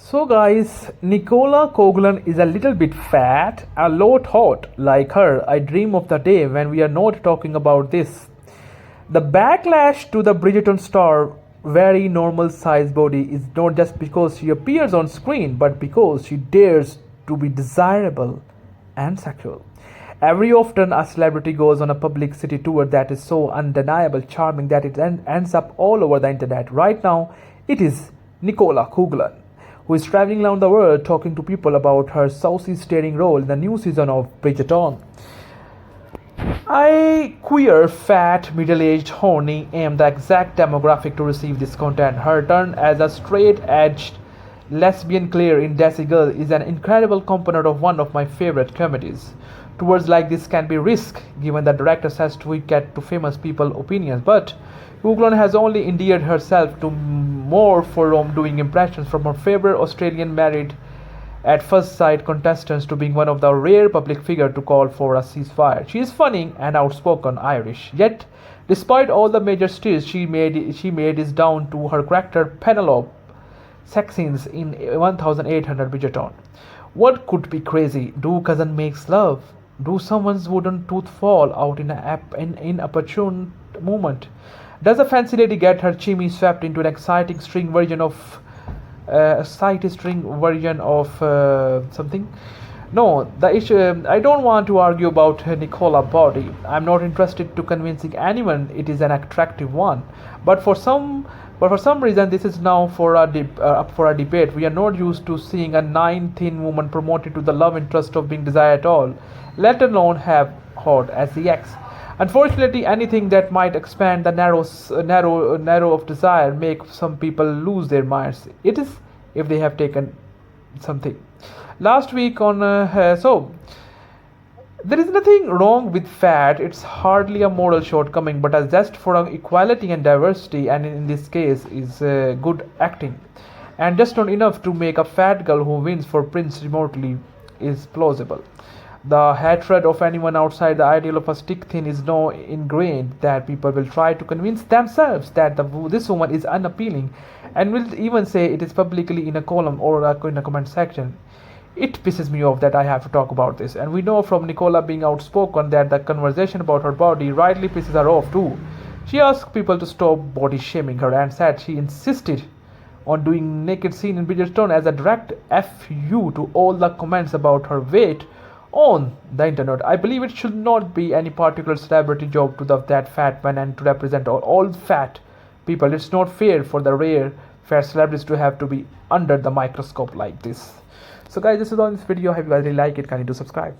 So guys, Nicola Coughlan is a little bit fat, a lot hot like her. I dream of the day when we are not talking about this. The backlash to the Bridgerton star very normal size body is not just because she appears on screen, but because she dares to be desirable and sexual. Every often a celebrity goes on a public city tour that is so undeniable charming that it ends up all over the internet. Right now, it is Nicola Coughlan, who is traveling around the world talking to people about her saucy starring role in the new season of Bridgerton. I, queer, fat, middle-aged, horny, am the exact demographic to receive this content. Her turn as a straight-edged lesbian Claire in Desi Girl is an incredible component of one of my favorite comedies. Tours like this can be risk, given that director has to get to famous people opinions, but Coughlan has only endeared herself to more from doing impressions from her favorite Australian married at first sight contestants to being one of the rare public figures to call for a ceasefire. She is funny and outspoken Irish, yet despite all the major steers she made is down to her character Penelope sex scenes in 1800 Bridgerton. What could be crazy? Do cousin makes love? Do someone's wooden tooth fall out in an inopportune moment? Does a fancy lady get her chimney swept into an exciting string version of something? No, the issue. I don't want to argue about Nicola's body. I'm not interested to convincing anyone it is an attractive one. But for some reason, this is now up for a debate. We are not used to seeing a thin woman promoted to the love interest of being desired at all, let alone have hot as the ex. Unfortunately, anything that might expand the narrow of desire make some people lose their minds. It is if they have taken something. Last week on there is nothing wrong with fat. It's hardly a moral shortcoming, but a zest for equality and diversity, and in this case, is good acting. And just not enough to make a fat girl who wins for Prince remotely is plausible. The hatred of anyone outside the ideal of a stick thin is so ingrained that people will try to convince themselves that this woman is unappealing, and will even say it is publicly in a column or in a comment section. It pisses me off that I have to talk about this, and we know from Nicola being outspoken that the conversation about her body rightly pisses her off too. She asked people to stop body shaming her and said she insisted on doing naked scene in Bridgerton as a direct FU to all the comments about her weight on the internet. I believe it should not be any particular celebrity job to that fat man and to represent all fat people. It's not fair for the rare fat celebrities to have to be under the microscope like this. So guys, this is all in this video. I hope you guys really like it. Kindly do subscribe.